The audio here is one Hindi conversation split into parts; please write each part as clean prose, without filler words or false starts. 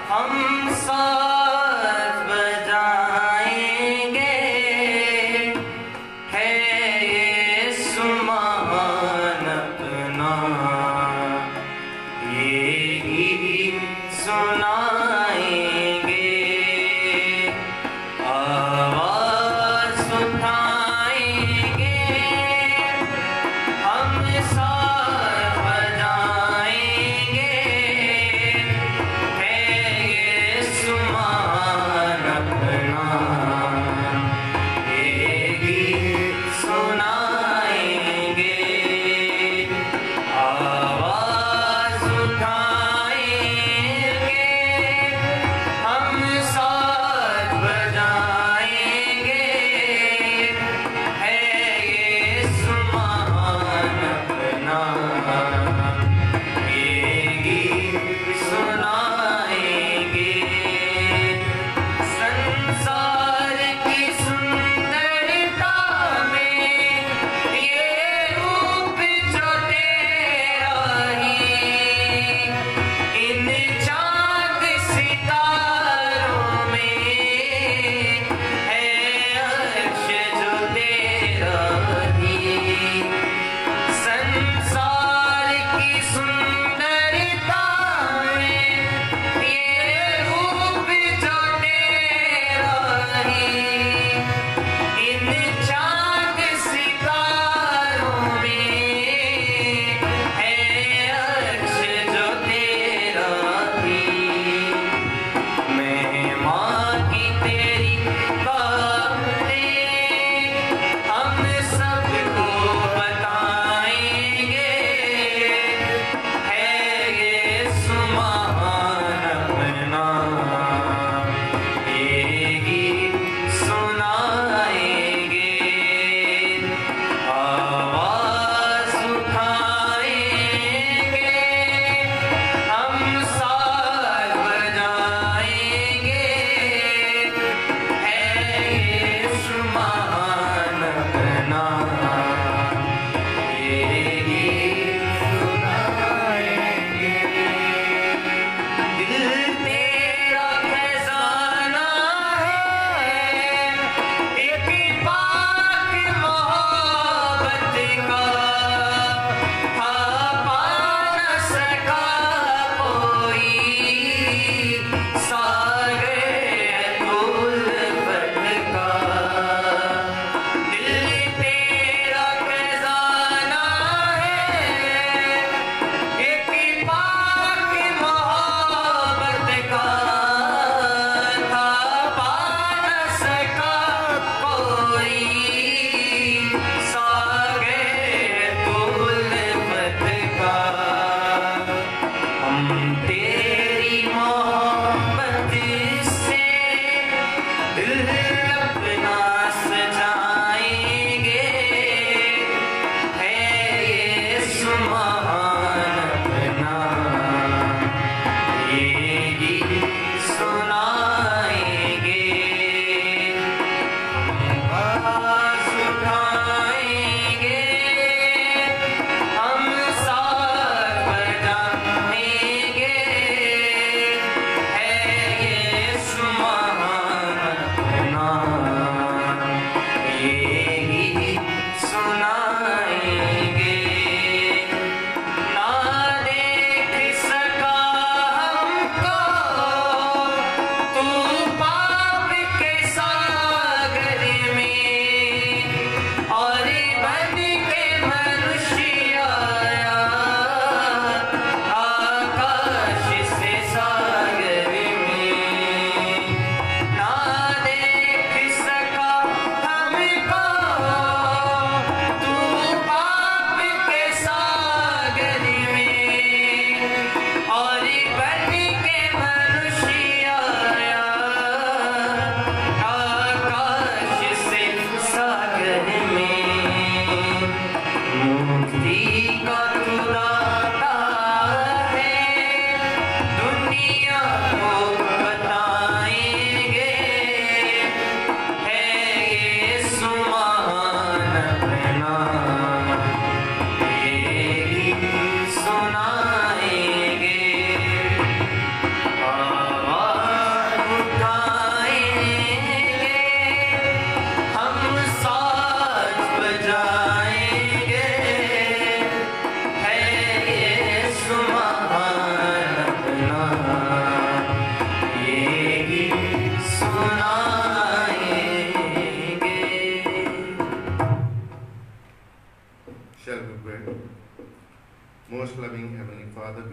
हम साथ बजाएंगे, है ये सुमान अपना, ये गीत सुनाएंगे, आवाज उठाएंगे, हम साथ बजाएंगे, है ये सुमान अपना, ये गीत सुनाएंगे, आवाज उठाएंगे, हम साथ बजाएंगे, है ये सुमान अपना, ये गीत सुनाएंगे। संसार की सुंदरता में ये रूप जो तेरा ही, इन चाँद सितारों में है अर्श जो तेरा ही। संसार की सुंदरता में ये रूप जो तेरा ही, इन चाँद सितारों में है अर्श जो तेरा ही। महिमा की तेरी बातें हम सबको बताएंगे, है ये सुमान अपना, ये गीत सुनाएंगे, आवाज उठाएंगे, हम साथ बजाएंगे, है ये सुमान अपना, ये गीत सुनाएंगे। दिल तेरा खजाना है, एक पाक मोहब्बत का, था पा न सका कोई, सागर उल्फत का। दिल तेरा खजाना है, एक पाक मोहब्बत का, था पा न सका कोई, सागर उल्फत का। हम तेरी मोहब्बत से दिल अपना सजाएंगे, है ये सुमान अपना, ये गीत सुनाएंगे, आवाज उठाएंगे, हम साथ बजाएंगे,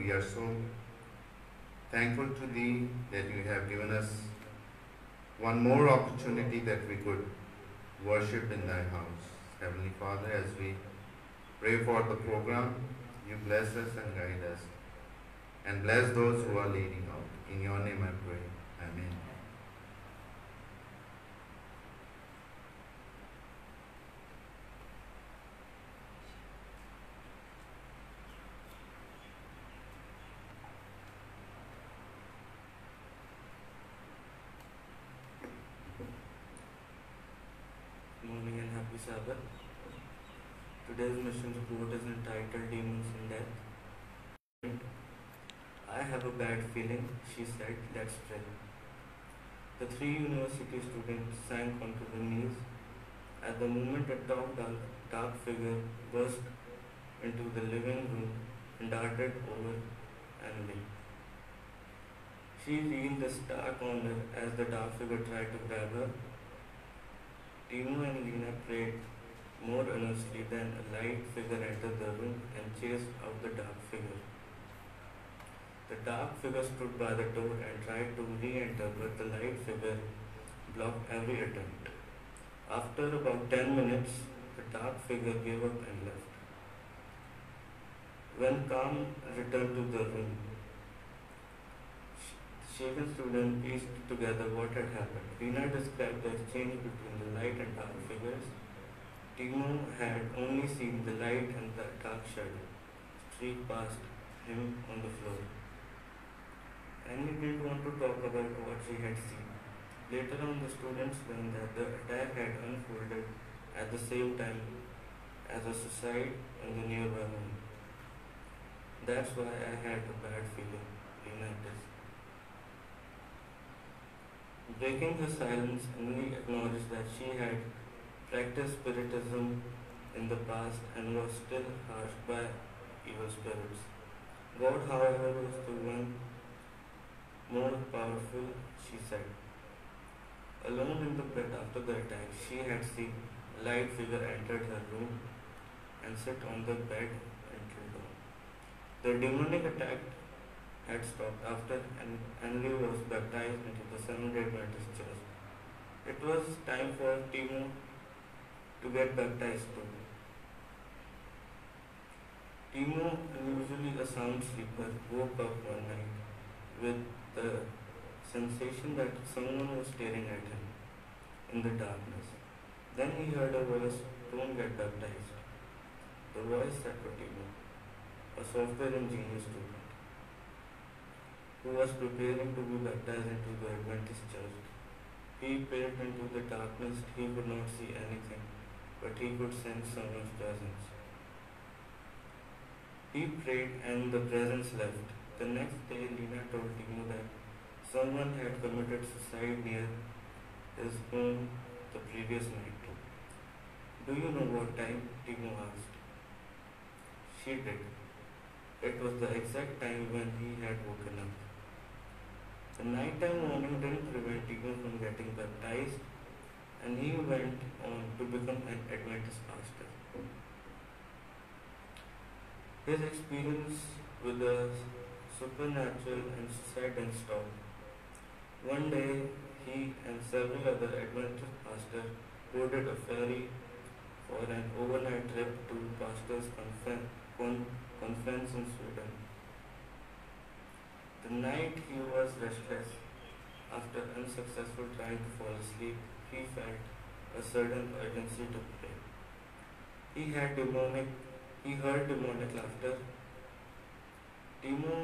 we are so thankful to Thee that you have given us one more opportunity that we could worship in Thy house. Heavenly Father, as we pray for the program, you bless us and guide us, and bless those who are leading out. In your name I pray. Amen. Good morning and happy Sabbath. Today's mission report is entitled Demons in Death. I have a bad feeling, she said, let's pray. The three university students sank onto their knees. At the moment, a tall, dark figure burst into the living room and darted over Annalie. She reeled a stark corner as the dark figure tried to grab her. Timo and Lena prayed more earnestly than a light figure entered the room and chased out the dark figure. The dark figure stood by the door and tried to re-enter, but the light figure blocked every attempt. After about 10 minutes, the dark figure gave up and left. When calm returned to the room, shaken student pieced together what had happened. Lena described the exchange between the light and dark figures. Timo had only seen the light and the dark shadow streak past him on the floor. Annie didn't want to talk about what she had seen. Later on, the students learned that the attack had unfolded at the same time as a suicide in the nearby home. That's why I had a bad feeling, Lena said. Breaking her silence, Emily acknowledged that she had practiced spiritism in the past and was still harsh by evil spirits. God, however, was the one more powerful, she said. Alone in the bed after the attack, she had seen a light figure enter her room and sit on the bed until dawn. The demonic attack had stopped after Annalie was baptized into the Seventh-day Adventist Church. It was time for Timo to get baptized too. Timo, usually a sound sleeper, woke up one night with the sensation that someone was staring at him in the darkness. Then he heard a voice, "Don't get baptized." The voice said to Timo, a software engineer student, who was preparing to be baptized into the Adventist church. He peered into the darkness. He could not see anything, but he could sense someone's presence. He prayed and the presence left. The next day, Lena told Timo that someone had committed suicide near his home the previous night. Do you know what time? Timo asked. She did. It was the exact time when he had woken up. The nighttime warning didn't prevent Timo from getting baptized, and he went on to become an Adventist pastor. His experience with the supernatural and suicide didn't stop. One day, he and several other Adventist pastors boarded a ferry for an overnight trip to pastors' conference in Sweden. The night he was restless. After unsuccessful trying to fall asleep, he felt a sudden urgency to pray. He heard demonic laughter. Timo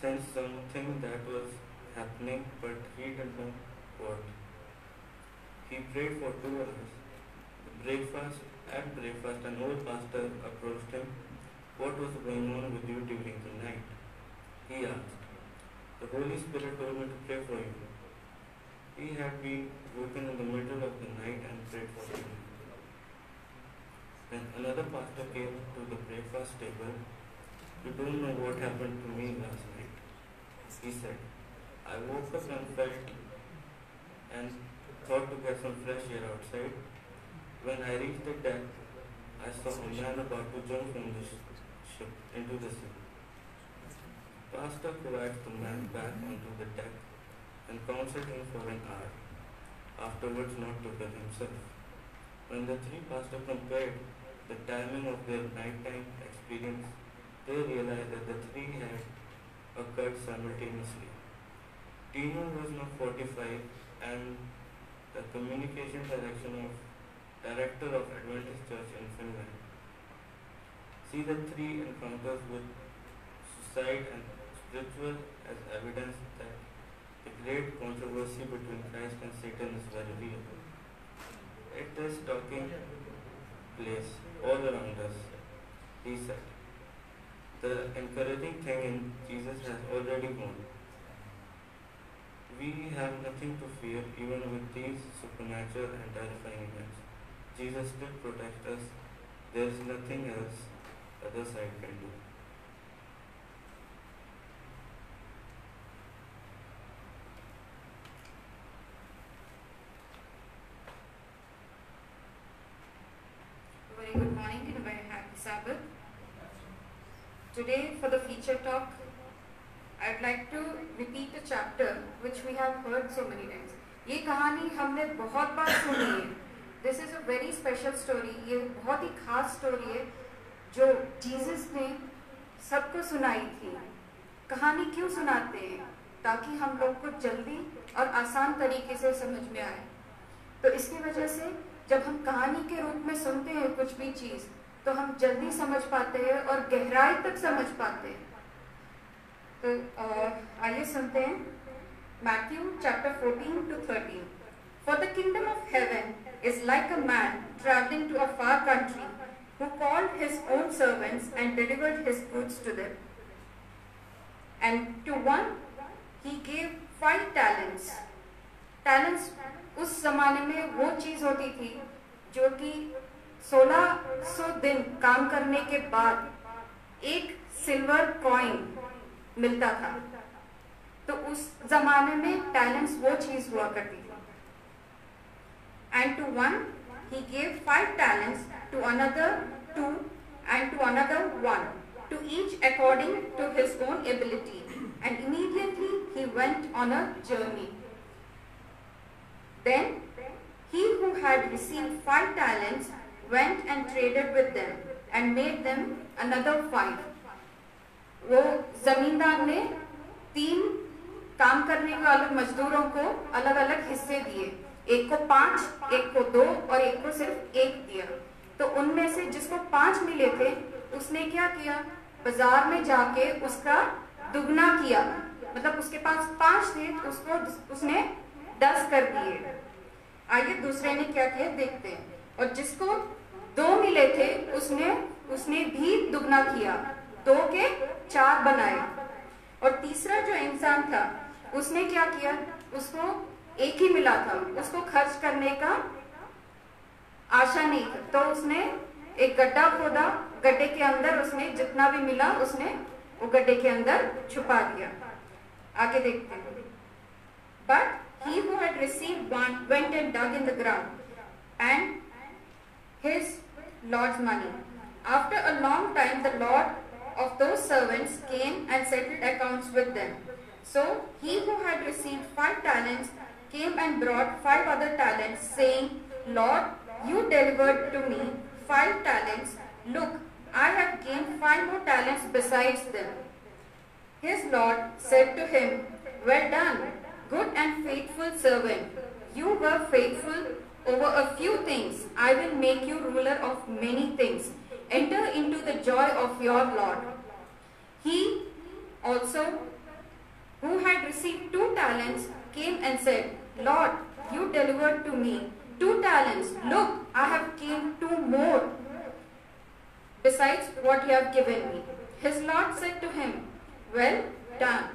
sensed something that was happening, but he didn't know what. He prayed for 2 hours. At breakfast, an old pastor approached him. What was going on with you during the night? He asked. The Holy Spirit told me to pray for you. He had been woken in the middle of the night and prayed for him. When another pastor came to the breakfast table, you don't know what happened to me last night. He said, I woke up and felt and thought to get some fresh air outside. When I reached the deck, I saw a man about to jump from the ship into the sea. pastor provides the man back onto the deck and counseled him for an hour, afterwards not to kill himself. When the three pastors compared the timing of their nighttime experience, they realized that the three had occurred simultaneously. Tino was now 45 and the communication director of Adventist Church in Finland. See the three encounters with suicide and spiritual as evidence that the great controversy between Christ and Satan is very real. It is taking place all around us, he said. The encouraging thing in Jesus has already gone. We have nothing to fear even with these supernatural and terrifying events. Jesus still protects us. There is nothing else other side can do. Very good morning and a very happy Sabbath. Today for the feature talk, I'd like to repeat a chapter which we have heard so many times. ये कहानी हमने बहुत बार सुनी है. This is a very special story. ये बहुत ही खास स्टोरी है जो जीसस ने सबको सुनाई थी. कहानी क्यों सुनाते हैं? ताकि हम लोग को जल्दी और आसान तरीके से समझ में आए. तो इसकी वजह से जब हम कहानी के रूप में सुनते हैं कुछ भी चीज, तो हम जल्दी समझ पाते हैं और गहराई तक समझ पाते हैं. तो आइए सुनते हैं Matthew chapter 14 to 13. For the kingdom of heaven is like a man traveling to a far country who called his own servants and delivered his goods to them. And to one he gave 5 talents. Talents उस जमाने में वो चीज होती थी जो कि 1600 दिन काम करने के बाद एक सिल्वर कॉइन मिलता था. तो उस जमाने में टैलेंट्स वो चीज हुआ करती थी. And to one he gave 5 talents, to another 2, and to another 1, to each according to his own ability. And immediately he went on a journey. Then he who had received 5 talents went and traded with them and made them another 5. वो जमींदार ने 3 काम करने वाले मजदूरों को अलग अलग हिस्से दिए. एक को 5, एक को 2 और एक को सिर्फ 1 दिया. तो उनमें से जिसको 5 मिले थे उसने क्या किया? बाजार में जाके उसका दुगना किया. मतलब उसके पास 5 थे तो उसने 10 कर दिए. आइए दूसरे ने क्या किया देखते हैं. और जिसको 2 मिले थे उसने भी दुगना किया, 2 के 4 बनाए. और तीसरा जो इंसान था उसने क्या किया? उसको 1 ही मिला था, उसको खर्च करने का आशा नहीं था. तो उसने एक गड्ढा खोदा, गड्ढे के अंदर उसने जितना भी मिला उसने वो गड्ढे के अंदर छुपा दिया. आगे देखते हैं. But he who had received 1 went and dug in the ground and his Lord's money. After a long time the Lord of those servants came and settled accounts with them. So he who had received 5 talents came and brought 5 other talents, saying, Lord, you delivered to me 5 talents. Look, I have gained 5 more talents besides them. His Lord said to him, Well done, good and faithful servant. You were faithful over a few things. I will make you ruler of many things. Enter into the joy of your Lord. He also, who had received 2 talents, came and said, Lord, you delivered to me 2 talents. Look, I have gained 2 more besides what you have given me. His Lord said to him, Well done,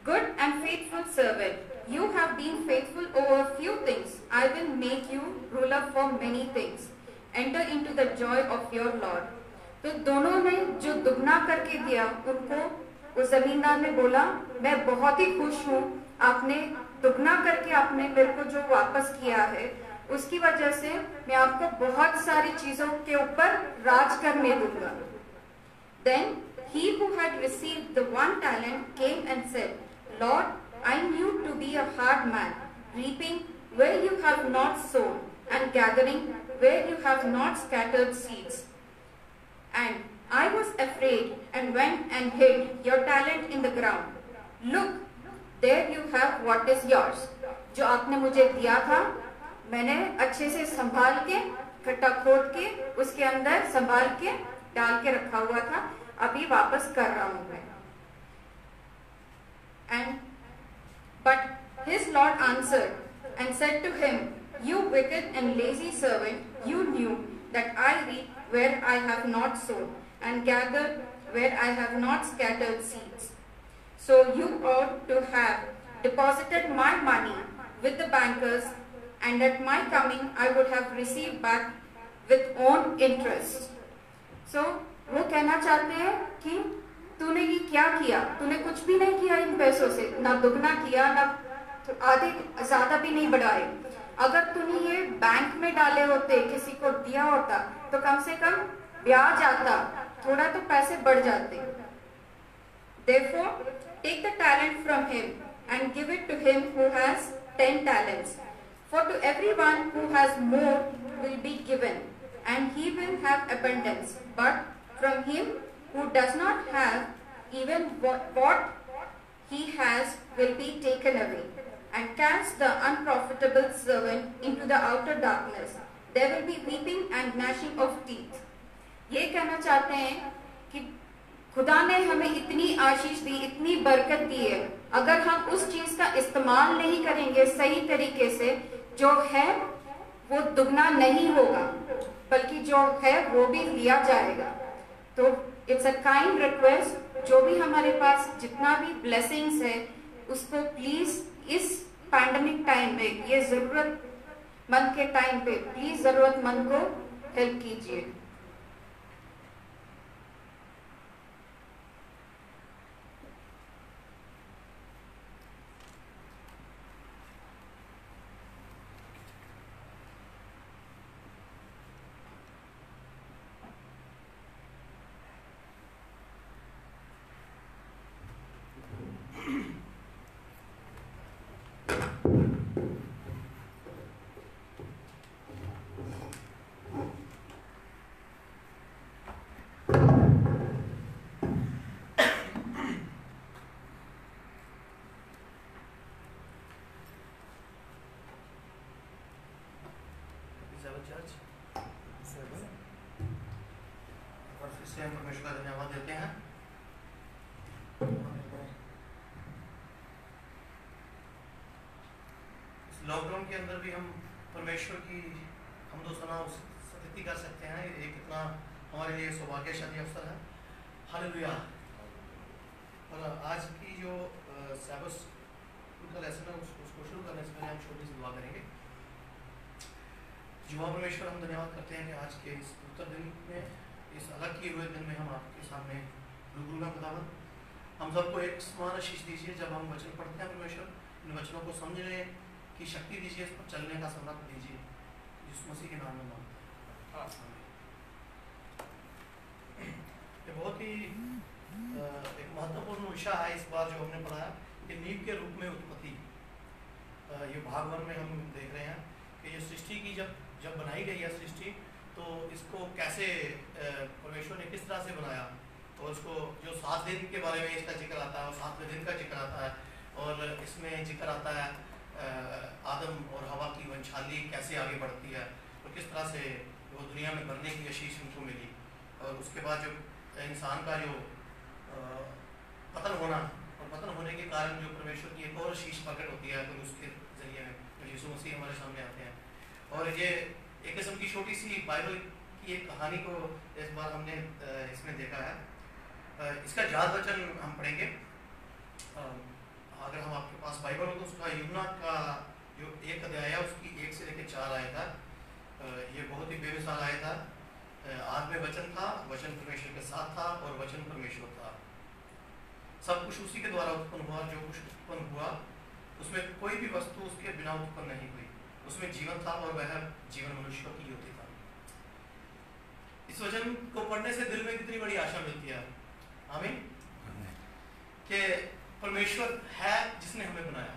good and faithful servant. You have been faithful over a few things. I will make you ruler for many things. Enter into the joy of your Lord. तो दोनों ने जो दुगना करके दिया उनको उस जमींदार ने बोला, मैं बहुत ही खुश हूँ, आपने दुगना करके आपने मेरे को जो वापस किया है उसकी वजह से मैं आपको बहुत सारी चीजों के ऊपर राज करने दूंगा. Then He who had received the 1 talent came and said, Lord, I knew to be a hard man, reaping where you have not sown, and gathering where you have not scattered seeds. And I was afraid and went and hid your talent in the ground. Look, there you have what is yours. जो आपने मुझे दिया था, मैंने अच्छे से संभाल के, खट्टा खोद के, उसके अंदर संभाल के डाल के रखा हुआ था, अभी वापस कर रहा हूं मैं. But his Lord answered and said to him, You wicked and lazy servant, you knew that I reap where I have not sown, and gather where I have not scattered seeds. So you ought to have deposited my money with the bankers, and at my coming I would have received back with own interest. So वो कहना चाहते हैं कि तूने ये क्या किया? तूने कुछ भी नहीं किया इन पैसों से, ना दुगना किया, ना आधे ज्यादा भी नहीं बढ़ाए. अगर तूने ये बैंक में डाले होते, किसी को दिया होता, तो कम से कम ब्याज आता, थोड़ा तो पैसे बढ़ जाते. Therefore, take the talent from him and give it to him who has 10 talents. For to everyone who has more will be given, and he will have abundance. But from him who does not have, even what he has will be taken away. And cast the unprofitable servant into the outer darkness. There will be weeping and gnashing of teeth. ये कहना चाहते हैं कि खुदा ने हमें इतनी आशीष दी, इतनी बरकत दी है, अगर हम उस चीज का इस्तेमाल नहीं करेंगे सही तरीके से, जो है वो दुगना नहीं होगा, बल्कि जो है वो भी लिया जाएगा. तो इट्स अ काइंड रिक्वेस्ट, जो भी हमारे पास जितना भी ब्लेसिंग्स है, उसको प्लीज इस पैंडेमिक टाइम में, ये जरूरतमंद के टाइम पे, प्लीज जरूरतमंद को हेल्प कीजिए. चर्च और फिर से हम परमेश्वर का धन्यवाद देते हैं. इस लॉकडाउन के अंदर भी हम परमेश्वर की हमदोसना स्तुति कर सकते हैं. ये कितना हमारे लिए सौभाग्यशाली अवसर है. हालेलुया. और आज की जो सैबत का लेसन है उसको शुरू करने से पहले हम छोटी सी दुआ करेंगे. जुआ परमेश्वर, हम धन्यवाद करते हैं कि आज के इस उत्तर दिन में, इस अलग किए हुए दिन में हम आपके सामने रूबरू हैं. खुदावन, हम सबको एक समान आशीष दीजिए. जब हम वचन पढ़ते हैं परमेश्वर, इन वचनों को समझने की शक्ति दीजिए, इस पर चलने का समर्थ दीजिए. यीशु मसीह के नाम में मांगते हैं. ये बहुत ही एक महत्वपूर्ण विषय है इस बार जो हमने पढ़ा है, कि नींव के रूप में उत्पत्ति. ये भाग 1 में हम देख रहे हैं कि ये सृष्टि की जब बनाई गई है सृष्टि, तो इसको कैसे परमेश्वर ने किस तरह से बनाया, और उसको जो 7 दिन के बारे में इसका जिक्र आता है, और 7वें दिन का जिक्र आता है, और इसमें जिक्र आता है आदम और हवा की वंशाली कैसे आगे बढ़ती है, और किस तरह से वो दुनिया में बनने की आशीष उनको मिली. और उसके बाद जो इंसान का जो पतन होना, और पतन होने के कारण जो परमेश्वर की एक और आशीष प्रकट होती है, तो उसके जरिए में यीशु मसीह हमारे सामने आते हैं. और ये एक किस्म की छोटी सी बाइबल की एक कहानी को इस बार हमने इसमें देखा है. इसका जात वचन हम पढ़ेंगे. अगर हम आपके पास बाइबल हो तो उसका यूहन्ना का जो 1 अध्याय है, उसकी 1 से लेकर 4 आया था. ये बहुत ही बेमिसाल आया था. आद में वचन था, वचन परमेश्वर के साथ था, और वचन परमेश्वर था. सब कुछ उसी के द्वारा उत्पन्न हुआ. जो कुछ उत्पन्न हुआ उसमें कोई भी वस्तु उसके बिना उत्पन्न नहीं हुई. उसमें जीवन था, और वह जीवन मनुष्यों की ज्योति था. इस वचन को पढ़ने से दिल में कितनी बड़ी आशा मिलती है आमीन। कि परमेश्वर है जिसने हमें बनाया।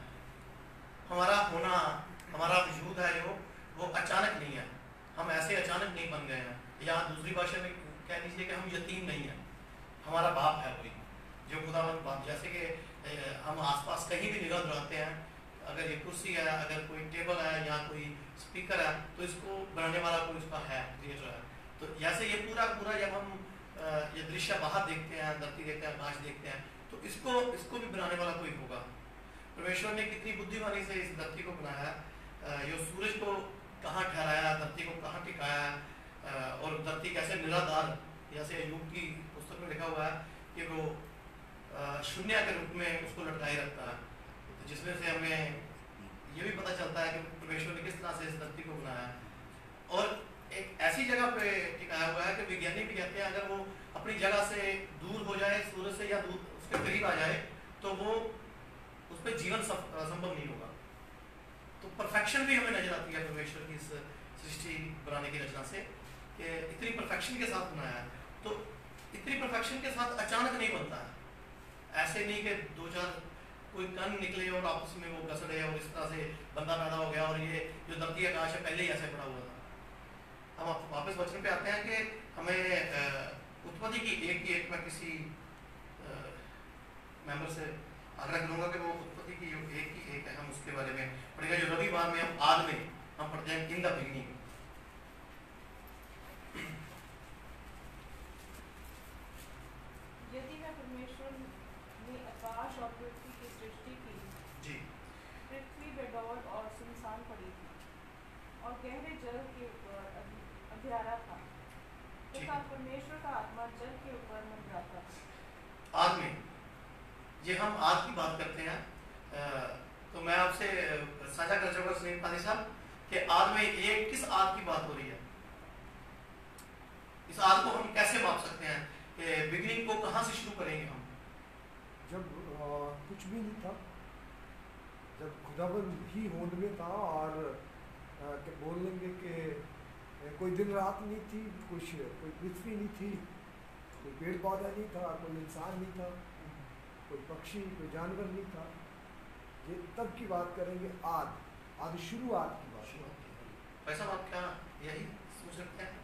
हमारा होना, हमारा वजूद है जो, वो अचानक नहीं है। हम ऐसे अचानक नहीं बन गए हैं। या दूसरी भाषा में कह लीजिए कि हम यतीम नहीं है। हमारा बाप है वही जो खुदावंद बाप। जैसे कि हम आसपास कहीं भी निगाह दौड़ाते हैं, अगर ये कुर्सी है, अगर कोई टेबल है या कोई स्पीकर है, तो इसको बनाने वाला कोई उसका है, क्रिएटर है। तो जैसे ये पूरा पूरा जब हम ये दृश्य बाहर देखते हैं, धरती देखते हैं, आकाश देखते हैं, तो इसको भी बनाने वाला कोई होगा। परमेश्वर ने कितनी बुद्धिमानी से इस धरती को बनाया, ये सूरज को कहाँ ठहराया, धरती को कहाँ टिकाया, और धरती कैसे निराधार, जैसे अय्यूब की पुस्तक में लिखा हुआ है कि वो शून्य के रूप में उसको लटकाए रखता है। तो जिसमें से हमें ये भी पता चलता है कि परमेश्वर ने किस तरह से इस धरती को बनाया, और एक ऐसी जगह पे टिकाया हुआ है कि विज्ञानी भी कहते हैं अगर वो अपनी जगह से दूर हो जाए, सूरज से, या दूर उसके करीब आ जाए, तो वो उस पर जीवन संभव नहीं होगा। तो परफेक्शन भी हमें नजर आती है परमेश्वर की इस सृष्टि बनाने की रचना से, कि इतनी परफेक्शन के साथ बनाया है। तो इतनी परफेक्शन के साथ अचानक नहीं बनता है। ऐसे नहीं कि दो चार कोई कण निकले और आपस में वो घसड़े और इस तरह से बंदा पैदा हो गया और ये जो धरती आकाश है पहले ही ऐसे पड़ा हुआ था। हम वापस वचन पे आते हैं कि हमें उत्पत्ति की एक मैं किसी मेंबर से आग्रह करूंगा कि वो उत्पत्ति की जो एक है हम उसके बारे में पढ़ेगा। जो रविवार में हम आद में हम पढ़ते हैं इन द बिगिनिंग। यदि मैं परमेश्वर ने आकाश और पृथ्वी की सृष्टि की, जी, पृथ्वी बेडौल और सुनसान पड़ी थी और गहरे जल के ऊपर अंधियारा था, तथा परमेश्वर का आत्मा जल के ऊपर मंडराता था। आद में, ये हम आज की बात करते हैं, तो मैं आपसे साझा कर चाहूंगा सुनील पानी साहब कि आज में ये किस आज की बात हो रही है। इस आज को हम कैसे माप सकते हैं कि बिगिनिंग को कहां से शुरू करेंगे हम? जब कुछ भी नहीं था, जब खुदाबंद ही होंद में था, और के बोल लेंगे कि कोई दिन रात नहीं थी, कोई पृथ्वी नहीं थी, कोई पेड़ पौधा नहीं था, कोई इंसान नहीं था, कोई पक्षी, कोई जानवर नहीं था। ये तब की बात करेंगे, आदि शुरुआत की बात। भाई साहब आप क्या यही सोच सकते हैं?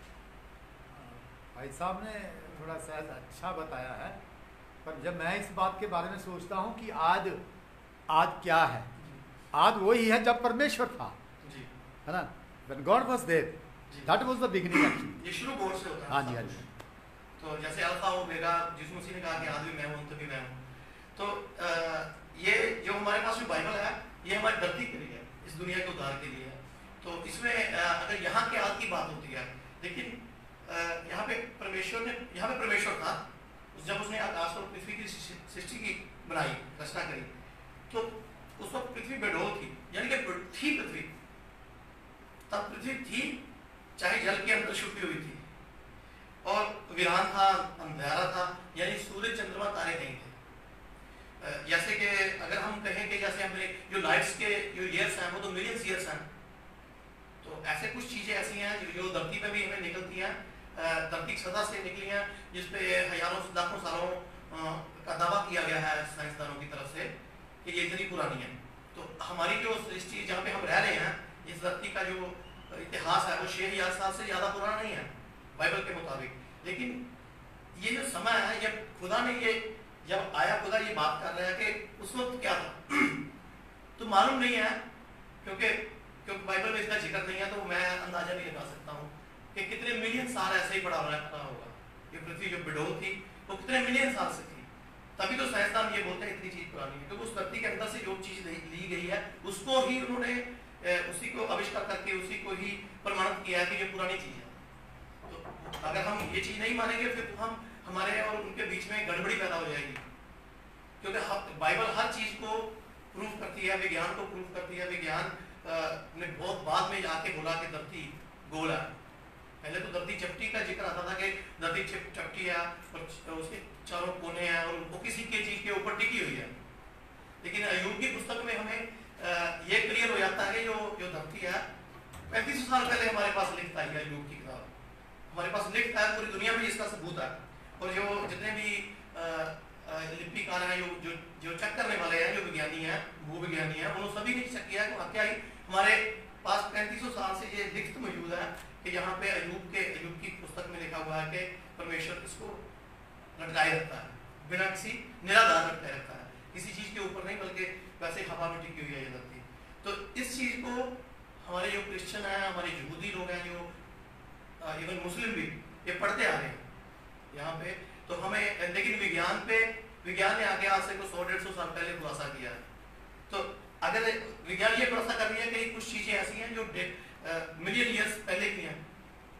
भाई साहब ने थोड़ा सा अच्छा बताया है, पर जब मैं इस बात के बारे में सोचता हूँ कि आज क्या है, आज वही है जब परमेश्वर था, जी, है ना। When God was there, that was the beginning actually। ये शुरू गौर से होता है। हाँ जी, हाँ जी। तो जैसे अल्फा ओमेगा, जिस मसीह ने कहा कि आदि मैं हूँ तभी मैं हूँ। तो ये जो हमारे पास में बाइबल है, ये हमारी धरती के लिए है, इस दुनिया के उद्धार के लिए है। तो इसमें अगर यहाँ के आद की बात होती है, लेकिन यहाँ पे परमेश्वर था जब उसने आकाश और पृथ्वी की सृष्टि की बनाई, रचना करी, तो उस वक्त पृथ्वी बेडौल थी, यानी कि थी पृथ्वी, तब पृथ्वी थी, चाहे जल के अंदर छुपी हुई थी, और वीरान था, अंधेरा था, यानी सूरज चंद्रमा तारे नहीं थे। जैसे कि अगर हम कहें कि जैसे हमारे जो लाइट्स के जो ईयर्स हैं वो तो मिलियंस ईयर्स हैं, तो ऐसे कुछ चीजें ऐसी हैं जो धरती पे भी हमें निकलती हैं, धरती की सतह से निकली हैं, जिसपे हजारों लाखों सालों का दावा किया गया है साइंसदानों की तरफ से कि ये इतनी पुरानी है। तो हमारी जो सृष्टि जहाँ पे हम रह रहे हैं, इस धरती का जो इतिहास है वो 6000 साल से ज्यादा पुराना नहीं है बाइबल के मुताबिक। लेकिन ये जो समय है, जब खुदा ने ये जब आया, खुदा ये बात कर रहा है कि उस वक्त क्या था तो मालूम नहीं है, क्योंकि बाइबल में इसका जिक्र नहीं है, तो मैं अंदाजा नहीं लगा सकता हूँ कि कितने मिलियन साल ऐसे ही पड़ा होगा। ये पृथ्वी जो बेडौल थी वो कितने मिलियन साल से थी, तभी तो साइंसदान ये बोलते हैं इतनी चीज पुरानी है, क्योंकि उस धरती के अंदर से जो चीज ली गई है उसको ही उन्होंने उसी को आविष्कार करके उसी को ही प्रमाणित किया है कि ये पुरानी चीज है। तो अगर हम ये चीज नहीं मानेंगे फिर तो हम हमारे और उनके बीच में गड़बड़ी पैदा हो जाएगी, क्योंकि बाइबल हर चीज को प्रूव करती है, विज्ञान को प्रूव करती है। विज्ञान ने बहुत बाद में जाके बोला कि धरती गोल है। पहले तो धरती चपटी का जिक्र आता था कि धरती चपटी है और उसके चारों कोने हैं और वो किसी के चीज के ऊपर टिकी हुई है। लेकिन अय्यूब की पुस्तक में हमें ये क्लियर हो जाता है कि जो धरती है 3500 साल पहले हमारे पास लिखता है अय्यूब की किताब, हमारे पास लिखता है, पूरी दुनिया में इसका सबूत है। और जो जितने भी लिपिकार हैं, जो चेक करने वाले हैं, जो विज्ञानी हैं, भूविज्ञानी हैं, उन्होंने सभी ने चेक किया कि वाकई हमारे पास 3500 साल से ये लिखित मौजूद है कि यहाँ पे अयूब की पुस्तक में लिखा हुआ है कि परमेश्वर इसको लटकाए रखता है, बिना किसी निराधार लटकाए रखता है, किसी चीज के ऊपर नहीं, बल्कि वैसे हवा में टिकी हुई है ये धरती। तो इस चीज को हमारे जो क्रिश्चियन हैं, हमारे यहूदी लोग हैं, जो इवन मुस्लिम भी ये पढ़ते आ रहे हैं यहाँ पे। तो हमें, लेकिन विज्ञान ने आगे आज से 100-150 साल पहले खुलासा किया है। तो अगर विज्ञान ये खुलासा कर रही है कि कुछ चीजें ऐसी हैं जो मिलियन ईयर्स पहले की हैं,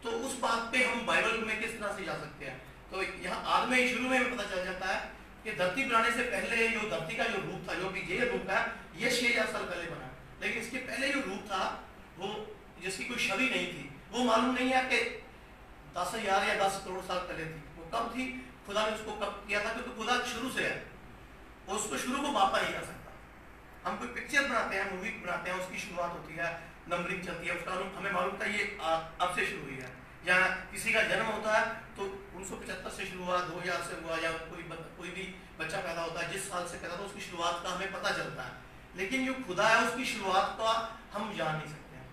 तो उस बात पे हम बाइबल में किस तरह से जा सकते हैं। तो यहाँ आदमी शुरू में पता चल जाता है कि धरती बनाने से पहले जो धरती का जो रूप था, जो कि ये रूप है, ये 6000 साल पहले बना, लेकिन इसके पहले जो रूप था वो जिसकी कोई छवि नहीं थी, वो मालूम नहीं है कि 10,000 या 10 करोड़ साल पहले थी। वो कब थी, खुदा ने उसको कब किया था, क्योंकि खुदा शुरू से है, वो उसको शुरू को मापा नहीं जा सकता। हम कोई पिक्चर बनाते हैं, मूवी बनाते हैं, उसकी शुरुआत होती है, नंबरिंग चलती है, उसका हमें मालूम था ये अब से शुरू हुई है। या किसी का जन्म होता है तो 1975 से शुरू हुआ, 2000 से हुआ, या कोई भी बच्चा पैदा होता है जिस साल से पैदा होता है उसकी शुरुआत का हमें पता चलता है। लेकिन जो खुदा है उसकी शुरुआत का हम जान नहीं सकते हैं।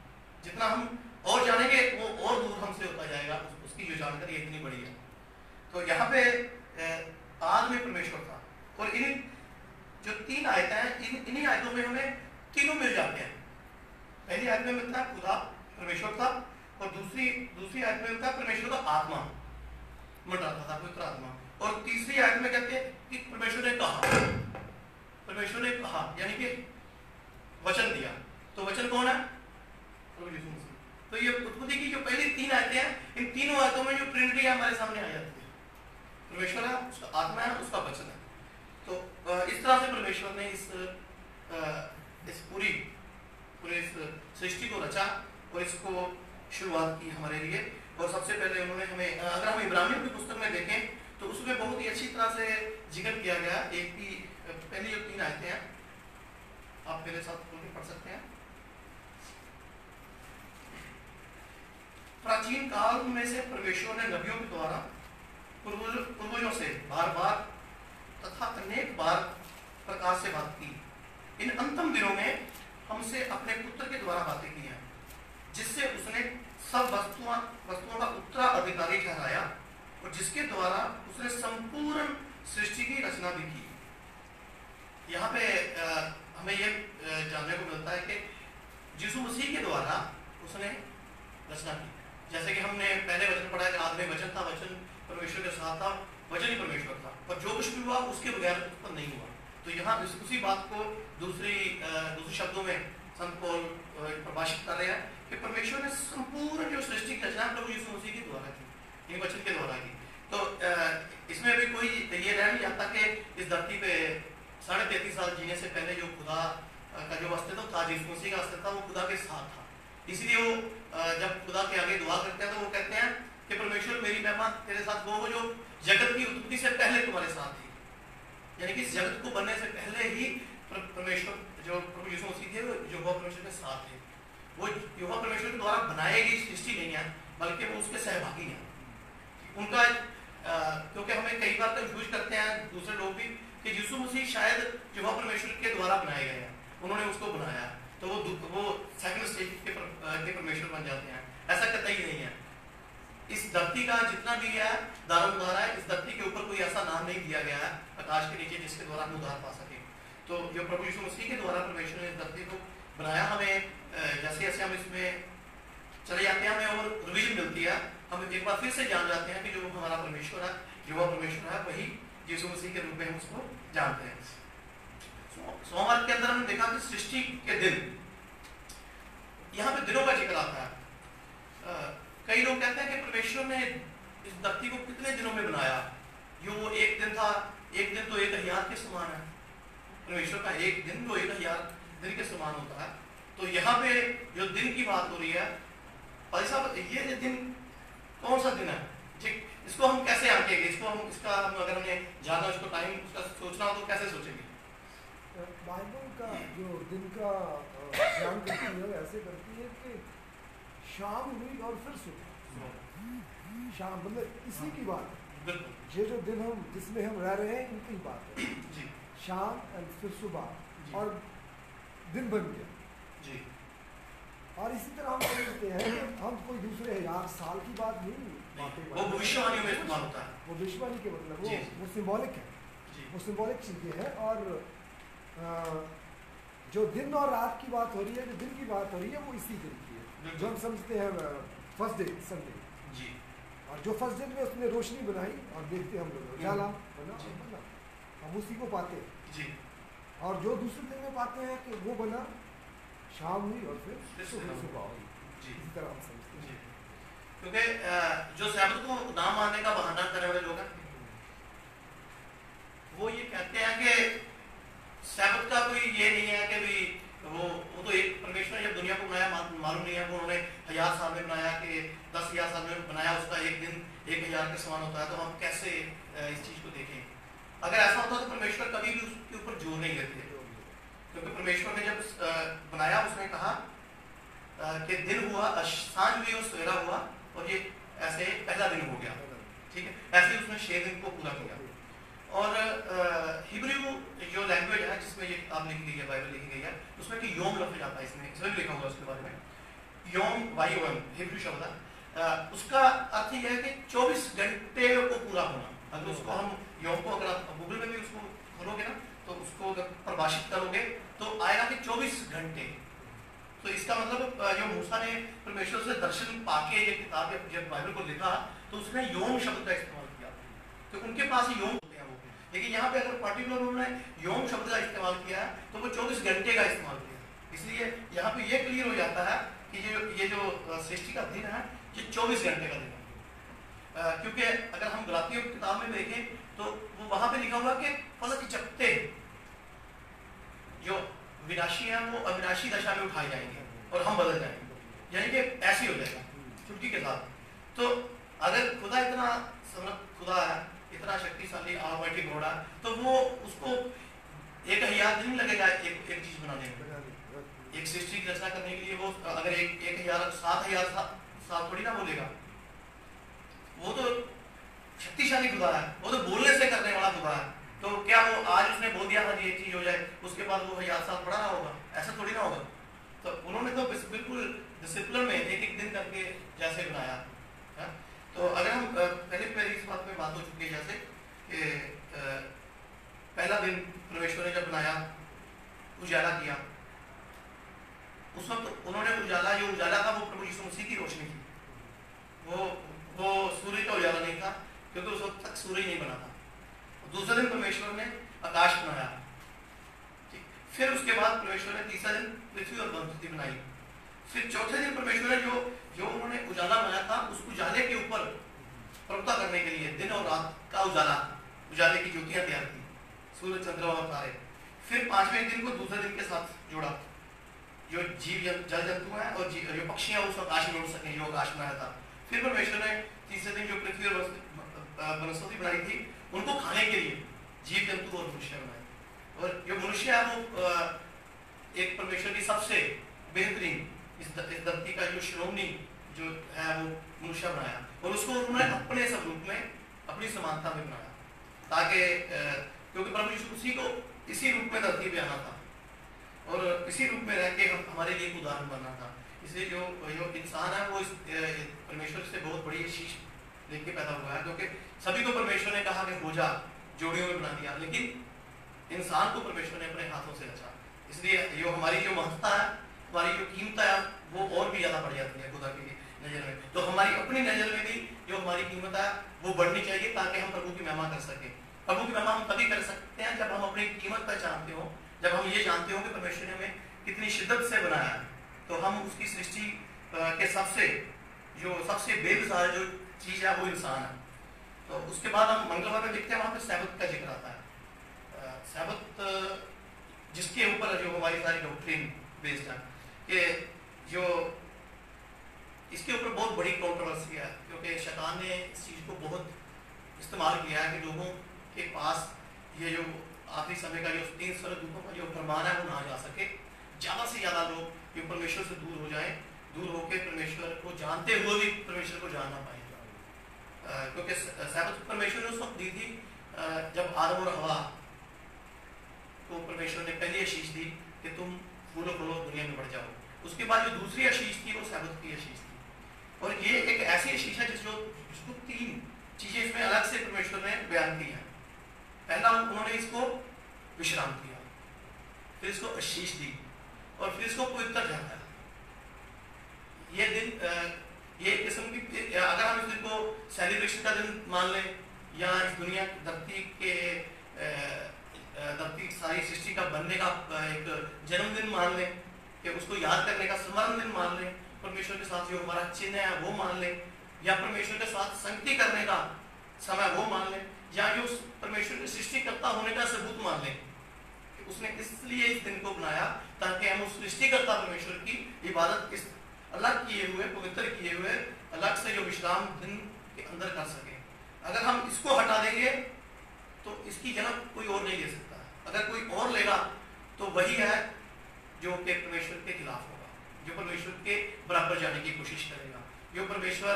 जितना हम और जानेंगे वो और दूर हमसे होता जाएगा, उसकी जो जानकारी इतनी बड़ी है। तो यहाँ पे आद में परमेश्वर था, और इन जो 3 आयतें हैं, इन्हीं आयतों में हमें तीनों मिल जाते हैं। पहली आयत में मिलता है खुदा परमेश्वर था, और दूसरी आयत में मिलता है परमेश्वर का आत्मा मंडराता था, पवित्र आत्मा। और तीसरी आयत में कहते हैं कि परमेश्वर ने कहा, यानी कि वचन दिया। तो वचन कौन है? प्रभु यीशु मसीह। तो ये उत्पत्ति की जो पहली 3 आयतें हैं, इन तीनों आयतों में जो ट्रिनिटी हमारे सामने आ जाती है, परमेश्वर है, उसका आत्मा है, उसका वचन है। तो इस तरह से परमेश्वर ने इस पूरी सृष्टि को रचा और इसको शुरुआत की हमारे लिए। और सबसे पहले उन्होंने हमें, अगर हम इब्रानियों की पुस्तक में देखें तो उसमें बहुत ही अच्छी तरह से जिक्र किया गया। पहली जो 3 आयतें हैं आप मेरे साथ खोल के पढ़ सकते हैं। प्राचीन काल में से परमेश्वर ने नबियों के द्वारा पूर्वजों से बार बार तथा अनेक बार प्रकाश से बात की। इन अंतिम दिनों में हमसे अपने पुत्र के द्वारा बातें की हैं, जिससे उसने सब वस्तुओं का उत्तराधिकारी ठहराया और जिसके द्वारा उसने संपूर्ण सृष्टि की रचना भी की। यहाँ पे हमें ये जानने को मिलता है कि यीशु मसीह के द्वारा उसने रचना की। जैसे कि हमने पहले वचन पढ़ा कि आदि में वचन था, वचन परमेश्वर के साथ था, वचन ही परमेश्वर था, और जो कुछ भी हुआ उसके बगैर उत्पन्न नहीं हुआ। तो यहाँ उसी बात को दूसरे शब्दों में संत पौल प्रभाषित कर रहे हैं कि परमेश्वर ने संपूर्ण जो सृष्टि की रचना प्रभु यीशु मसीह के द्वारा की, इन वचन के द्वारा की। तो इसमें भी कोई ये रह नहीं जाता कि इस धरती पे 33.5 साल जीने से पहले जो खुदा का जो अस्तित्व था, यीशु मसीह का अस्तित्व था, वो खुदा के साथ था। इसलिए वो जब खुदा के आगे दुआ करते हैं तो वो कहते हैं कि परमेश्वर मेरी महिमा तेरे साथ वो जो जगत की उत्पत्ति से पहले तुम्हारे साथ थी। यानी कि इस जगत को बनने से पहले ही परमेश्वर जो प्रभु यीशु मसीह थे वो यहोवा परमेश्वर के साथ थे। वो यहोवा परमेश्वर के द्वारा बनाई गई सृष्टि नहीं है, बल्कि वो उसके सहभागी हैं। उनका क्योंकि हमें कई बार कंफ्यूज करते हैं दूसरे लोग भी कि यीशु मसीह शायद यहोवा परमेश्वर के द्वारा बनाए गए हैं, उन्होंने उसको बनाया तो वो सेकंड स्टेज के परमेश्वर बन जाते हैं। ऐसा कतई नहीं है। इस धरती का जितना भी है दारोमदार है, इस धरती के ऊपर कोई ऐसा नाम नहीं दिया गया है आकाश के नीचे जिसके द्वारा हम उद्धार पा सके। तो जो प्रभु यीशु मसीह के द्वारा परमेश्वर ने इस धरती को बनाया, हमें जैसे जैसे हम इसमें चले जाते हैं हमें और रिवीजन मिलती है, हम एक बार फिर से जान जाते हैं कि जो हमारा परमेश्वर है, जो वह परमेश्वर है, वही यीशु मसीह के रूप में हम उसको जानते हैं। सोमवार के अंदर हमने देखा कि सृष्टि के दिन, यहाँ पे दिनों का जिक्र आता है। कई लोग कहते हैं कि परमेश्वर ने इस धरती को कितने दिनों में बनाया, जो वो एक दिन था, एक दिन तो 1000 के समान है। परमेश्वर का एक दिन तो 1000 दिन के समान होता है। तो यहाँ पे जो दिन की बात हो रही है, भाई साहब ये दिन कौन सा दिन है, इसको हम कैसे आंकेंगे, इसका हम अगर हमें जाना, इसको टाइम उसका सोचना हो तो कैसे सोचेंगे? बाइबल का जो दिन का ध्यान करती है ऐसे करती है कि शाम हुई और फिर सुबह, शाम मतलब इसी की बात है। बिल्कुल ये जो दिन हम जिसमें हम रह रहे हैं इनकी बात है। जी शाम एंड फिर जी। सुबह और दिन बन गया। जी और इसी तरह हम समझते हैं कि हम कोई दूसरे 1000 साल की बात नहीं बातें वो भविष्यवाणियों में इस्तेमाल होता है। वो भविष्यवाणी के मतलब जी। वो सिंबॉलिक है, जी वो सिंबॉलिक चीज़ें हैं। और जो दिन और रात की बात हो रही है, जो दिन की बात हो रही है, वो इसी दिन की है जो हम समझते हैं फर्स्ट डे संडे। जी और जो फर्स्ट डे में उसने रोशनी बनाई और देखते हम लोग उजाला बना जी। और बना, हम उसी को पाते हैं। जी और जो दूसरे दिन में पाते हैं कि वो बना, शाम हुई और फिर सुबह हुई। जी इसी तरह हम समझते हैं। जी क्योंकि जो सैबत को ना मानने का बहाना करने वाले लोग हैं, वो ये कहते हैं कि सैबत का कोई ये नहीं है कि भाई वो तो एक परमेश्वर ने जब दुनिया को बनाया, मालूम नहीं है वो उन्होंने 1000 साल में बनाया कि 10,000 साल में बनाया, उसका एक दिन 1000 के समान होता है, तो हम कैसे इस चीज को देखें। अगर ऐसा होता तो परमेश्वर कभी भी उसके ऊपर जोर नहीं देते, क्योंकि परमेश्वर ने जब बनाया उसने कहा कि दिन हुआ, सांझ हुई और सवेरा हुआ, और ये ऐसे पहला दिन हो गया। ठीक है, ऐसे ही उसने 6 दिन को पूरा किया। और हिब्रू जो लैंग्वेज है जिसमें ये किताब लिखी गई है, बाइबल लिखी गई है, उसमें कि योम लफ्ज आता है, इसमें भी लिखा हुआ है उसके बारे में। योम YOM हिब्रू शब्द है, उसका अर्थ यह है कि 24 घंटे को पूरा होना। अगर उसको हम योम को अगर आप गूगल में भी उसको खोलोगे ना, तो उसको अगर परिभाषित करोगे तो आएगा कि 24 घंटे। तो इसका मतलब जो मूसा ने परमेश्वर से दर्शन पाके ये किताब जब बाइबल को लिखा, तो उसने योम शब्द का इस्तेमाल किया, तो उनके पास योम होते हैं वो। लेकिन यहाँ पे अगर पर्टिकुलर उन्होंने योम शब्द का इस्तेमाल किया है, तो वो 24 घंटे का इस्तेमाल किया। इसलिए यहाँ पे ये क्लियर हो जाता है कि ये जो सृष्टि का दिन है, ये 24 घंटे का दिन है। क्योंकि अगर हम गलातियों की किताब में देखें तो वो वहां पे लिखा हुआ कि फलक चकते जो विनाशी है वो अविनाशी दशा में उठाए जाएंगे और हम बदल जाएंगे, यानी कि ऐसे हो जाएगा छुट्टी के साथ। तो अगर खुदा इतना खुदा है, इतना शक्तिशाली ऑलमाइटी घोड़ा, तो वो उसको 1000 दिन लगेगा एक चीज बनाने में, एक सृष्टि की रचना करने के लिए। वो अगर 7,000 साल थोड़ी ना बोलेगा, वो तो शक्तिशाली खुदा है, वो तो बोलने से करने वाला खुदा है। तो क्या वो आज उसने बोल दिया था ये चीज हो जाए, उसके बाद वो 1000 साल पड़ा ना होगा? ऐसा थोड़ी ना होगा। तो उन्होंने तो बिल्कुल डिसिप्लिन में एक दिन करके जैसे बनाया है। तो अगर हम पहले मेरी इस बात में बात हो चुकी है, जैसे कि पहला दिन परमेश्वर ने जब बनाया, उजाला किया, उस वक्त उन्होंने जो उजाला था वो प्रभु यीशु मसीह की रोशनी थी। वो सूर्य का उजाला नहीं था, क्योंकि उस वक्त तक सूर्य नहीं बना था। दूसरे दिन परमेश्वर ने आकाश बनाया, फिर उसके बाद परमेश्वर ने तीसरा दिन पृथ्वी और वनस्पति बनाई। फिर चौथे दिन परमेश्वर ने जो उन्होंने उजाला बनाया था, उस उजाले के ऊपर प्रभुता करने के लिए दिन और रात का उजाले की ज्योतियां तैयार की, सूर्य चंद्रमा और तारे। फिर 5वें दिन को दूसरे दिन के साथ जोड़ा, जो जल जंतु हैं और जो पक्षी हैं उस आकाश में उड़ सकें, जो आकाश बनाया था। फिर परमेश्वर ने तीसरे दिन जो पृथ्वी और वनस्पति बनाई थी, उनको खाने के लिए जीव जंतु और मनुष्य बनाए। और जो मनुष्य है वो एक परमेश्वर की सबसे बेहतरीन इस धरती का जो श्रोमणी जो है वो मनुष्य बनाया, और उसको उन्होंने अपने स्वरूप में अपनी समानता में बनाया, ताकि क्योंकि प्रभु यीशु मसीह को इसी रूप में धरती पे आना था और इसी रूप में रह के हमारे लिए एक उदाहरण बनना था। इसलिए जो इंसान है वो परमेश्वर से बहुत बड़ी शीश लेके पैदा हुआ है, क्योंकि सभी को परमेश्वर ने कहा कि हो जा, जोड़ियों में बना दिया, लेकिन इंसान को परमेश्वर ने अपने हाथों से रचा। इसलिए जो हमारी जो महत्ता है, हमारी जो कीमत है, वो और भी ज्यादा बढ़ जाती है खुदा की नजर में। तो हमारी अपनी नजर में भी जो हमारी कीमत है वो बढ़नी चाहिए, ताकि हम प्रभु की महिमा कर सके। प्रभु की महिमा हम तभी कर सकते हैं जब हम अपनी कीमत पहचानते हो, जब हम ये जानते हो कि परमेश्वर ने हमें कितनी शिद्दत से बनाया है। तो हम उसकी सृष्टि के सबसे बेमिसाल जो चीज है वो इंसान है। तो उसके बाद हम मंगलवार में देखते हैं, वहां पे सैबत का जिक्र आता है। सैबत जिसके ऊपर जो हमारी सारी डॉक्ट्रिन बेस्ड है, कि जो इसके ऊपर बहुत बड़ी कंट्रोवर्सी है, क्योंकि शैतान ने इस चीज को बहुत इस्तेमाल किया है कि लोगों के पास ये जो आखिरी समय का जो 3 स्वर्गदूतों का जो फरमान है वो ना जा सके, ज्यादा से ज्यादा लोग जो परमेश्वर से दूर हो जाएं, दूर होकर परमेश्वर को जानते हुए भी परमेश्वर को जान ना पाए। क्योंकि सैबत परमेश्वर ने उस वक्त दी थी जब आदम और हवा को परमेश्वर ने पहली आशीष दी कि तुम फूलो फलो दुनिया में बढ़ जाओ। उसके बाद जो दूसरी आशीष थी वो सैबत की आशीष थी, और ये एक ऐसी आशीष है जिसको 3 चीजें इसमें अलग से परमेश्वर ने बयान की है। पहला उन्होंने इसको विश्राम दिया, फिर इसको आशीष दी, और फिर इसको पवित्र ठहराया। ये दिन ये किस्म की, अगर हम इस दिन को सेलिब्रेशन का दिन मान लें या इस दुनिया धरती सारी सृष्टि का बनने का एक जन्मदिन मान लें, कि उसको याद करने का स्मरण दिन मान लें, परमेश्वर के साथ जो हमारा चिन्ह है वो मान लें, या परमेश्वर के साथ संगति करने का समय वो मान लें, या जो परमेश्वर के सृष्टिकर्ता होने का सबूत मान लें कि उसने इसलिए इस दिन को बनाया ताकि हम उस सृष्टिकर्ता परमेश्वर की इबादत इस अलग किए हुए, पवित्र किए हुए, अलग से जो विश्राम दिन के अंदर कर सके। अगर हम इसको हटा देंगे तो इसकी जगह कोई और नहीं ले सकता। अगर कोई और लेगा तो वही है जो कि परमेश्वर के खिलाफ होगा, जो परमेश्वर के बराबर जाने की कोशिश करेगा, जो परमेश्वर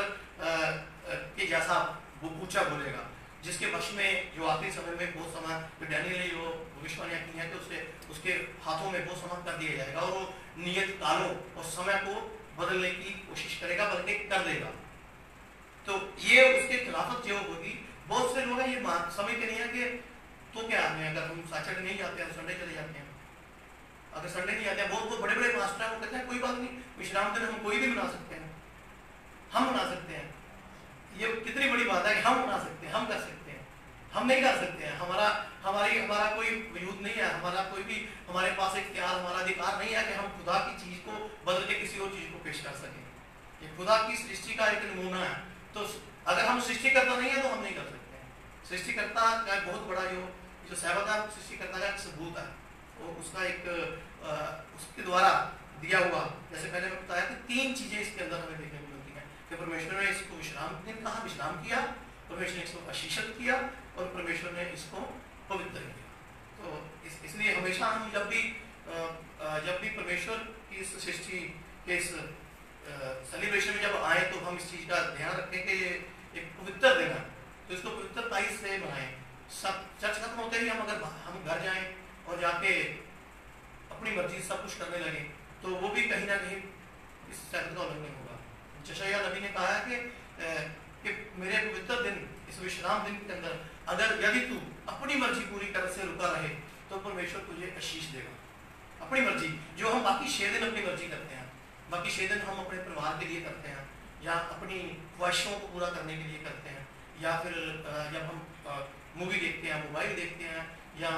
के जैसा वो ऊंचा बोलेगा, जिसके वश में जो आखिरी समय में बहुत समय जो डैनियल ने जो भविष्यवाणियां की हैं कि उसके हाथों में बहुत समय कर दिया जाएगा, और वो नियत कालों और समय को बदलने की कोशिश करेगा, बल्कि कर देगा। तो ये उसके खिलाफत जो होगी। बहुत से लोग ये समझते नहीं है कि तो क्या है, अगर हम सैटरडे नहीं जाते हैं संडे चले जाते हैं, अगर संडे नहीं जाते हैं, बहुत बड़े बड़े मास्टर हैं वो कहते हैं कोई बात नहीं, विश्राम दिन हम कोई भी बना सकते हैं, हम बना सकते हैं। ये कितनी बड़ी बात है कि हम बना सकते हैं, हम कर सकते हैं। हम नहीं कर सकते हैं, हमारा कोई वजूद नहीं है, हमारा कोई भी हमारे पास इख्तियार, हमारा अधिकार नहीं है कि हम खुदा की चीज को बदल के किसी और चीज को पेश कर सकें। ये खुदा की सृष्टि का एक नमूना है। तो अगर हम सृष्टिकर्ता नहीं है तो हम नहीं कर सकते हैं। सृष्टिकर्ता का बहुत बड़ा जो सैबत है सृष्टिकर्ता का एक सबूत है, वो उसका एक उसके द्वारा दिया हुआ, जैसे पहले मैं बताया कि 3 चीजें इसके अंदर हमें देखने को मिलती हैं कि परमेश्वर ने इसको विश्राम दिन कहा, विश्राम किया, परमेश्वर ने इसको आशीषित किया, और परमेश्वर ने इसको पवित्र किया। तो इसलिए हमेशा हम जब भी परमेश्वर की इस सृष्टि के इस सेलिब्रेशन में जब आए तो हम इस चीज का ध्यान रखें कि ये एक पवित्र दिन है, तो इसको पवित्रताई से मनाएं। सब चर्च खत्म होते ही हम घर जाएं और जाके अपनी मर्जी सब कुछ करने लगे तो वो भी कहीं ना कहीं इस सैबत का उल्लंघन होगा। यशायाह नबी ने कहा है कि मेरे पवित्र दिन, इस विश्राम दिन के अंदर अगर यदि तू अपनी मर्जी पूरी तरह से रुका रहे तो परमेश्वर तुझे आशीष देगा। अपनी मर्जी, जो हम बाकी 6 दिन अपनी मर्जी करते हैं, बाकी 6 दिन हम अपने परिवार के लिए करते हैं, या अपनी ख्वाहिशों को पूरा करने के लिए करते हैं, या फिर जब हम मूवी देखते हैं, मोबाइल देखते हैं, या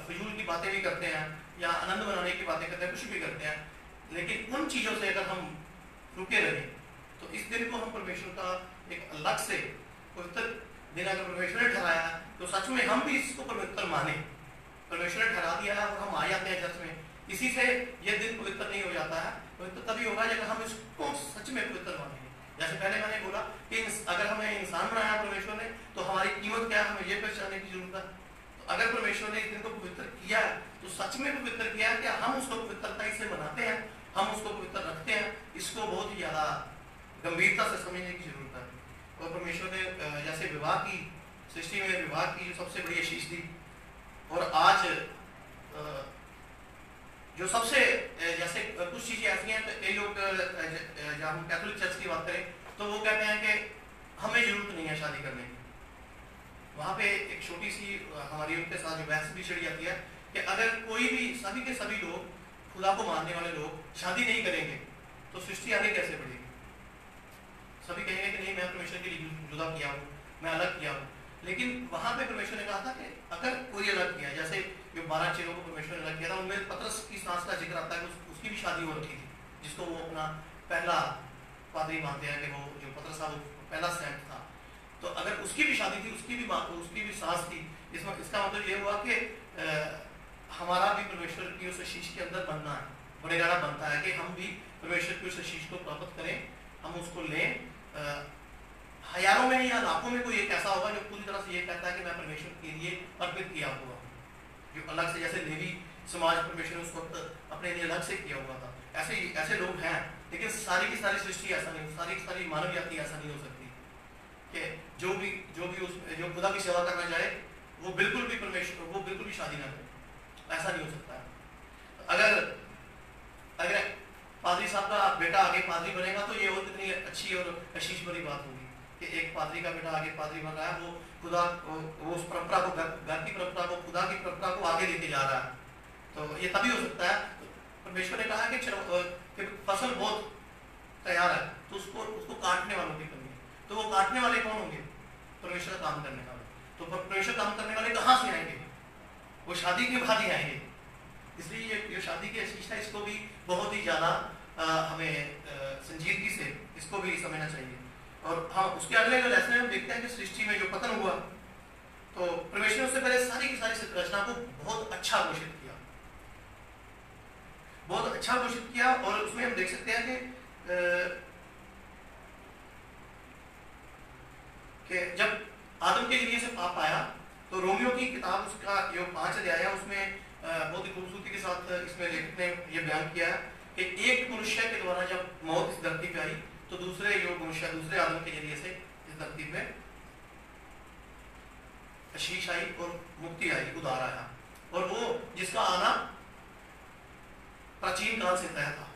फिजूल की बातें भी करते हैं, या आनंद मनाने की बातें करते हैं, कुछ भी करते हैं, लेकिन उन चीज़ों से अगर हम रुके रहें तो इस दिन को हम परमेश्वर का एक अलग से पवित्र दिन अगर परमेश्वर ने ठहराया तो सच में हम भी इसको पवित्र माने। परमेश्वर ने ठहरा दिया है और हम आ जाते हैं चर्च में, इसी से यह दिन पवित्र नहीं हो जाता है। पवित्र तभी होगा जब हम इसको सच में पवित्र मानेंगे। जैसे पहले मैंने बोला कि अगर हमें इंसान बनाया परमेश्वर ने तो हमारी कीमत क्या है, हमें ये पहचानने की जरूरत है। तो अगर परमेश्वर ने इस दिन को पवित्र किया है तो सच में पवित्र किया है, क्या हम उसको पवित्रता से मनाते हैं, हम उसको पवित्र रखते हैं, इसको बहुत ही ज्यादा गंभीरता से समझने की जरूरत है। और परमेश्वर ने जैसे विवाह की सृष्टि में विवाह की जो सबसे बड़ी आशीष दी, और आज जो सबसे जैसे कुछ चीजें ऐसी हैं, कई लोग जब हम कैथोलिक चर्च की बात करें तो वो कहते हैं कि हमें जरूरत नहीं है शादी करने की। वहाँ पे एक छोटी सी हमारी उनके साथ जो बहस भी छिड़ जाती है कि अगर कोई भी सभी के सभी लोग खुदा को मानने वाले लोग शादी नहीं करेंगे तो सृष्टि आगे कैसे बढ़ेगी। सभी कहेंगे कि नहीं मैं परमेश्वर के लिए जुदा किया हूँ, मैं अलग किया हूँ। लेकिन वहां पे परमेश्वर ने कहा था कि अगर कोई अलग किया, जैसे जो 12 चेलों को परमेश्वर ने अलग किया था, उनमें पतरस की सांस का जिक्र आता है कि उसकी भी शादी हो रखी थी, जिसको वो अपना पहला पादरी मानते हैं कि वो जो पतरस था वो पहला सेंट था। तो अगर उसकी भी शादी थी, उसकी भी सांस थी, इसका मतलब ये हुआ कि हमारा भी परमेश्वर की उस आशीष के अंदर बनना है, बड़ेगाना बनता है कि हम भी परमेश्वर की उस आशीष को प्राप्त करें, हम उसको लें। हजारों में या लाखों में कोई एक ऐसा होगा जो पूरी तरह से ये कहता है कि मैं परमेश्वर के लिए अर्पित किया हुआ हूँ, जो अलग से जैसे लेवी समाज परमेश्वर उस वक्त अपने लिए अलग से किया हुआ था। ऐसे लोग हैं, लेकिन सारी की सारी सृष्टि ऐसा नहीं, सारी मानव जाति ऐसा नहीं हो सकती। कि जो भी जो खुदा की सेवा करना चाहे वो बिल्कुल भी शादी ना करे। ऐसा नहीं हो सकता है। अगर पादरी साहब का बेटा आगे पादरी बनेगा तो ये और कितनी अच्छी और आशीष भरी बात होगी कि एक पादरी का बेटा आगे पादरी बन रहा है, वो उस परंपरा को, घर की परंपरा को, खुदा की परंपरा को आगे लेके जा रहा है। तो ये तभी हो सकता है। परमेश्वर ने कहा कि फसल बहुत तैयार है तो उसको काटने वालों की कमी है। तो वो काटने वाले कौन होंगे? परमेश्वर का काम करने वाले। तो परमेश्वर काम करने वाले कहाँ से आएंगे? वो शादी के बाद ही आएंगे। इसलिए ये शादी की आशीष है, इसको भी बहुत ही ज्यादा हमें संजीदगी से इसको भी समझना चाहिए। और हाँ, उसके अगले लेसन में हम देखते हैं कि सृष्टि में जो पतन हुआ तो परमेश्वर ने उससे पहले सारी की सारी रचना को बहुत अच्छा घोषित किया, और उसमें हम देख सकते हैं कि जब आदम के जरिए से पाप आया तो रोमियो की किताब उसका जो 5 अध्याय है उसमें बहुत ही खूबसूरती के साथ इसमें लेखक ने यह बयान किया है कि एक मनुष्य के द्वारा जब मौत इस धरती पे आई तो दूसरे आदम के जरिए से इस धरती पे आशीष आई और मुक्ति आई, उद्धार आया। और वो जिसका आना प्राचीन काल से तय था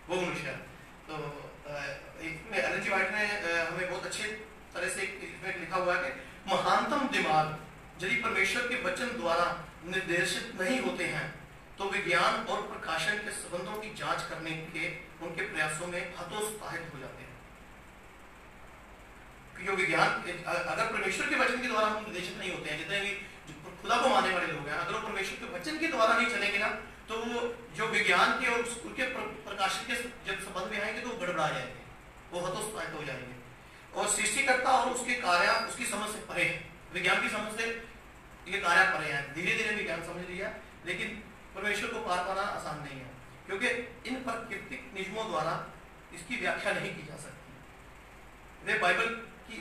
वो मनुष्य। तो एलन जी वाइट ने हमें बहुत अच्छे तरह से इसमें लिखा हुआ है कि महानतम दिमाग यदि परमेश्वर के वचन द्वारा निर्देशित नहीं होते हैं तो विज्ञान और प्रकाशन के संबंधों की जांच करने के उनके प्रयासों में हतोत्साहित हो जाते हैं। क्योंकि विज्ञान अगर परमेश्वर के वचन के द्वारा हम निर्देशित नहीं होते हैं, जितने भी खुदा को मानने वाले लोग हैं, अगर वो परमेश्वर के वचन के द्वारा नहीं चलेंगे ना तो वो जो विज्ञान के और उसके प्रकाशन के जब संबंध में आएंगे तो गड़बड़ा जाएंगे, वो हतोत्साहित हो जाएंगे। और सृष्टिकर्ता और उसके कार्य उसकी समझ से परे है, विज्ञान की समझ से ये कार्य परे हैं। धीरे धीरे विज्ञान समझ लिया, लेकिन परमेश्वर को पार पाना आसान नहीं है क्योंकि इन प्राकृतिक नियमों द्वारा इसकी व्याख्या नहीं की जा सकती। वे बाइबल की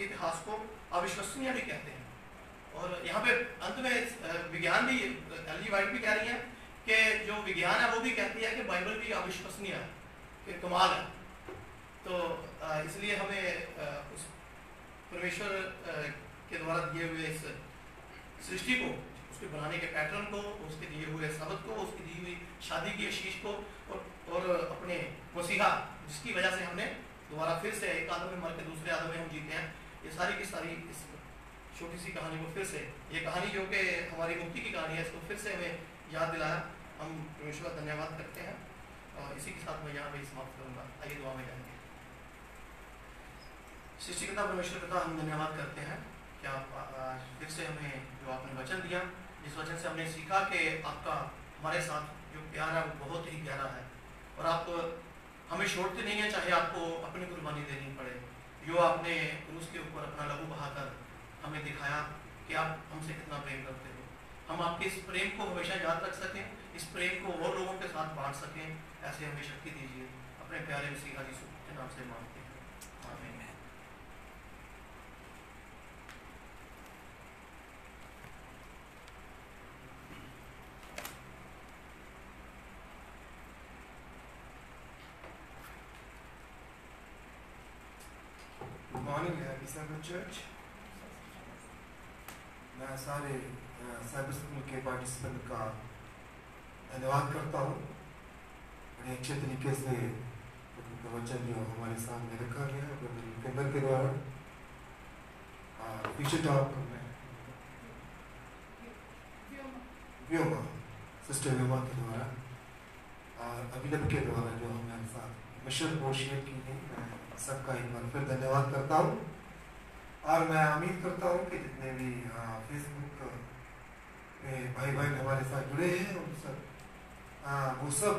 इतिहास को अविश्वसनीय भी कहते हैं। और यहाँ पे अंत में विज्ञान भी, एलन जी वाइट भी कह रही है कि जो विज्ञान है वो भी कहती है कि बाइबल भी अविश्वसनीय है, कि कमाल है। तो इसलिए हमें उस परमेश्वर के द्वारा दिए हुए इस सृष्टि को, उसके बनाने के पैटर्न को, उसके दिए हुए शब्द को, उसकी दी हुई शादी की आशीष को और अपने मसीहा जिसकी वजह से हमने दोबारा फिर से एक आदम में मर के दूसरे आदम में हम जीते हैं, ये सारी की सारी इस छोटी सी कहानी को फिर से, ये कहानी जो कि हमारी मुक्ति की कहानी है, इसको फिर से हमें याद दिलाया। हम परमेश्वर का धन्यवाद करते हैं और इसी के साथ मैं यहाँ पे समाप्त करूँगा। आइए दुआ में जाएंगे। सृष्टिकर्ता परमेश्वर पिता, हम धन्यवाद करते हैं कि आप फिर से हमें जो आपने वचन दिया, जिस वचन से हमने सीखा कि आपका हमारे साथ जो प्यार है वो बहुत ही गहरा है और आप हमें छोड़ते नहीं है, चाहे आपको अपनी कुर्बानी देनी पड़े। जो आपने क्रूस के ऊपर अपना लहू बहाकर हमें दिखाया कि आप हमसे कितना प्रेम करते हो, हम आपके इस प्रेम को हमेशा याद रख सकें, इस प्रेम को और लोगों के साथ बांट सकें, ऐसे हमें शक्ति दीजिए। अपने प्यारे मसीहा यीशु के नाम से मांगते हैं, आमीन। Good morning, Happy Sabbath Church. मैं सारे साइबर स्कूल के पार्टिसिपेंट का धन्यवाद करता हूँ। बड़े अच्छे तरीके से उनका वचन जो हमारे सामने रखा गया है केंद्र के द्वारा। पीछे टॉप में व्योमा, सिस्टर व्योमा के द्वारा, अभिनव के द्वारा जो हमारे साथ मिशन को शेयर की गई, मैं सबका एक बार फिर धन्यवाद करता हूँ। और मैं उम्मीद करता हूँ कि जितने भी फेसबुक पे भाई बहन हमारे साथ जुड़े हैं उन सब वो सब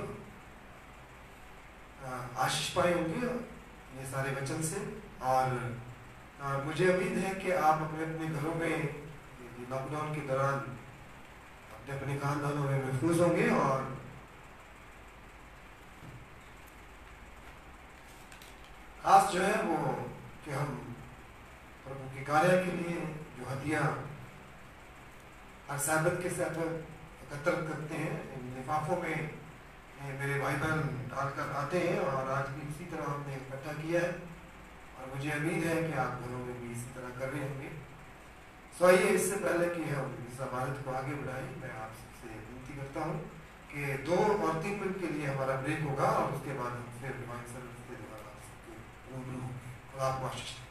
आशीष पाए होंगे ये सारे वचन से। और मुझे उम्मीद है कि आप अपने अपने घरों में लॉकडाउन के दौरान अपने अपने खानदानों में महफूज होंगे और खास जो है वो कि हम प्रभु के कार्य के लिए जो हदियाँ हर सैबत के साथ एकत्र करते हैं, इन लिफाफों में मेरे भाई बहन डालकर आते हैं और आज भी इसी तरह हमने इकट्ठा किया है। और मुझे उम्मीद है कि आप घरों में भी इसी तरह कर रहे होंगे। सो आइए, इससे पहले कि हम इस इबादत को आगे बढ़ाएं, मैं आप सबसे विनती करता हूँ कि 2 और 3 मिनट के लिए हमारा ब्रेक होगा और उसके बाद हम फिर डिवाइन सर्विस के द्वारा आप सबके रूबरू होंगे। खुदा आपको आशीष दे।